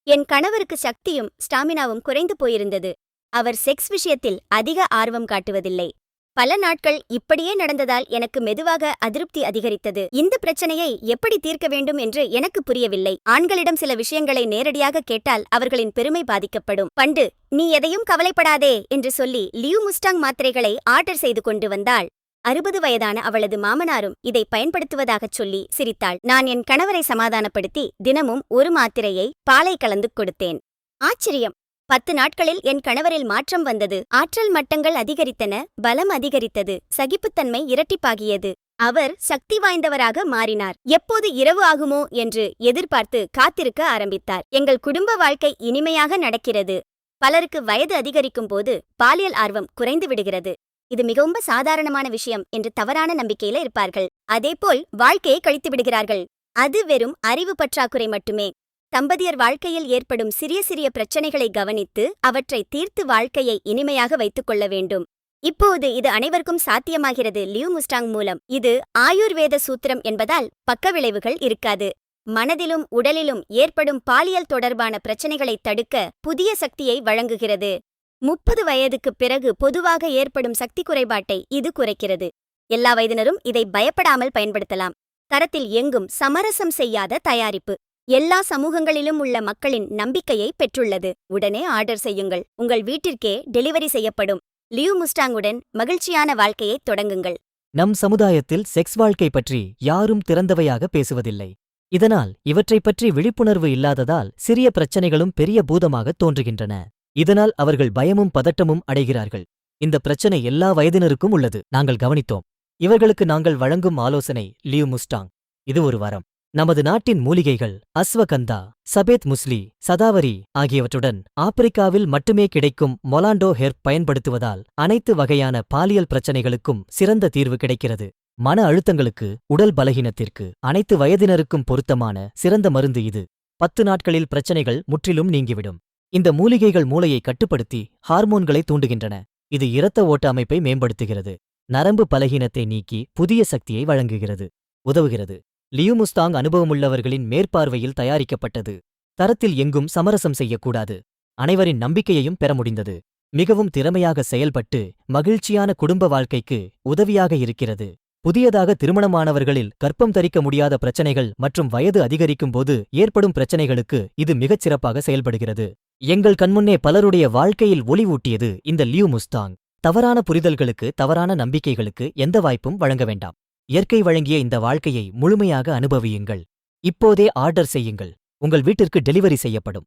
என் கணவருக்கு சக்தியும் ஸ்டாமினாவும் குறைந்து போயிருந்தது. அவர் செக்ஸ் விஷயத்தில் அதிக ஆர்வம் காட்டுவதில்லை. பல நாட்கள் இப்படியே நடந்ததால் எனக்கு மெதுவாக அதிருப்தி அதிகரித்தது. இந்த பிரச்சனையை எப்படி தீர்க்க வேண்டும் என்று எனக்கு புரியவில்லை. ஆண்களிடம் சில விஷயங்களை நேரடியாக கேட்டால் அவர்களின் பெருமை பாதிக்கப்படும். பண்டு, நீ எதையும் கவலைப்படாதே என்று சொல்லி லியூ முஸ்டாங் மாத்திரைகளை ஆர்டர் செய்து கொண்டு வந்தாள். 60 வயதான அவளது மாமனாரும் இதை பயன்படுத்துவதாகச் சொல்லி சிரித்தாள். நான் என் கணவரை சமாதானப்படுத்தி தினமும் ஒரு மாத்திரையை பாலை கலந்து கொடுத்தேன். ஆச்சரியம்! 10 நாட்களில் என் கணவரில் மாற்றம் வந்தது. ஆற்றல் மட்டங்கள் அதிகரித்தன, பலம் அதிகரித்தது, சகிப்புத்தன்மை இரட்டிப்பாகியது. அவர் சக்தி வாய்ந்தவராக மாறினார். எப்போது இரவு ஆகுமோ என்று எதிர்பார்த்து காத்திருக்க ஆரம்பித்தார். எங்கள் குடும்ப வாழ்க்கை இனிமையாக நடக்கிறது. பலருக்கு வயது அதிகரிக்கும் போது பாலியல் ஆர்வம் குறைந்து விடுகிறது. இது மிகவும் சாதாரணமான விஷயம் என்று தவறான நம்பிக்கையில இருப்பார்கள். அதேபோல் வாழ்க்கையை கழித்து விடுகிறார்கள். அது வெறும் அறிவு பற்றாக்குறை மட்டுமே. தம்பதியர் வாழ்க்கையில் ஏற்படும் சிறிய சிறிய பிரச்சனைகளை கவனித்து அவற்றை தீர்த்து வாழ்க்கையை இனிமையாக வைத்துக் கொள்ள வேண்டும். இப்போது இது அனைவருக்கும் சாத்தியமாகிறது லியூ முஸ்டாங் மூலம். இது ஆயுர்வேத சூத்திரம் என்பதால் பக்க விளைவுகள் இருக்காது. மனதிலும் உடலிலும் ஏற்படும் பாலியல் தொடர்பான பிரச்சனைகளை தடுக்க புதிய சக்தியை வழங்குகிறது. 30 வயதுக்குப் பிறகு பொதுவாக ஏற்படும் சக்தி குறைபாட்டை இது குறைக்கிறது. எல்லா வயதினரும் இதை பயப்படாமல் பயன்படுத்தலாம். தரத்தில் எங்கும் சமரசம் செய்யாத தயாரிப்பு. எல்லா சமூகங்களிலும் உள்ள மக்களின் நம்பிக்கையை பெற்றுள்ளது. உடனே ஆர்டர் செய்யுங்கள். உங்கள் வீட்டிற்கே டெலிவரி செய்யப்படும். லியூ முஸ்டாங்குடன் மகிழ்ச்சியான வாழ்க்கையை தொடங்குங்கள். நம் சமுதாயத்தில் செக்ஸ் வாழ்க்கை பற்றி யாரும் திறந்தவையாக பேசுவதில்லை. இதனால் இவற்றைப் பற்றி விழிப்புணர்வு இல்லாததால் சிறிய பிரச்சனைகளும் பெரிய பூதமாக தோன்றுகின்றன. இதனால் அவர்கள் பயமும் பதட்டமும் அடைகிறார்கள். இந்த பிரச்சனை எல்லா வயதினருக்கும் உள்ளது. நாங்கள் கவனித்தோம். இவர்களுக்கு நாங்கள் வழங்கும் ஆலோசனை லியூ முஸ்டாங். இது ஒரு வரம். நமது நாட்டின் மூலிகைகள் அஸ்வகந்தா, சபேத் முஸ்லி, சதாவரி ஆகியவற்றுடன் ஆப்பிரிக்காவில் மட்டுமே கிடைக்கும் மொலாண்டோ ஹெர்ப் பயன்படுத்துவதால் அனைத்து வகையான பாலியல் பிரச்சனைகளுக்கும் சிறந்த தீர்வு கிடைக்கிறது. மன அழுத்தங்களுக்கு, உடல் பலகீனத்திற்கு அனைத்து வயதினருக்கும் பொருத்தமான சிறந்த மருந்து இது. 10 நாட்களில் பிரச்சனைகள் முற்றிலும் நீங்கிவிடும். இந்த மூலிகைகள் மூளையை கட்டுப்படுத்தி ஹார்மோன்களை தூண்டுகின்றன. இது இரத்த ஓட்ட அமைப்பை மேம்படுத்துகிறது. நரம்பு பலகீனத்தை நீக்கி புதிய சக்தியை வழங்குகிறது, உதவுகிறது. லியூ முஸ்டாங் அனுபவமுள்ளவர்களின் மேற்பார்வையில் தயாரிக்கப்பட்டது. தரத்தில் எங்கும் சமரசம் செய்யக்கூடாது. அனைவரின் நம்பிக்கையையும் பெற முடிந்தது. மிகவும் திறமையாக செயல்பட்டு மகிழ்ச்சியான குடும்ப வாழ்க்கைக்கு உதவியாக இருக்கிறது. புதியதாக திருமணமானவர்களில் கர்ப்பம் தரிக்க முடியாத பிரச்சனைகள் மற்றும் வயது அதிகரிக்கும் போது ஏற்படும் பிரச்சனைகளுக்கு இது மிகச் சிறப்பாக செயல்படுகிறது. எங்கள் கண்முன்னே பலருடைய வாழ்க்கையில் ஒளி ஊட்டியது இந்த லியூ முஸ்டாங். தவறான புரிதல்களுக்கு, தவறான நம்பிக்கைகளுக்கு எந்த வாய்ப்பும் வழங்க வேண்டாம். இயற்கை வழங்கிய இந்த வாழ்க்கையை முழுமையாக அனுபவியுங்கள். இப்போதே ஆர்டர் செய்யுங்கள். உங்கள் வீட்டிற்கு டெலிவரி செய்யப்படும்.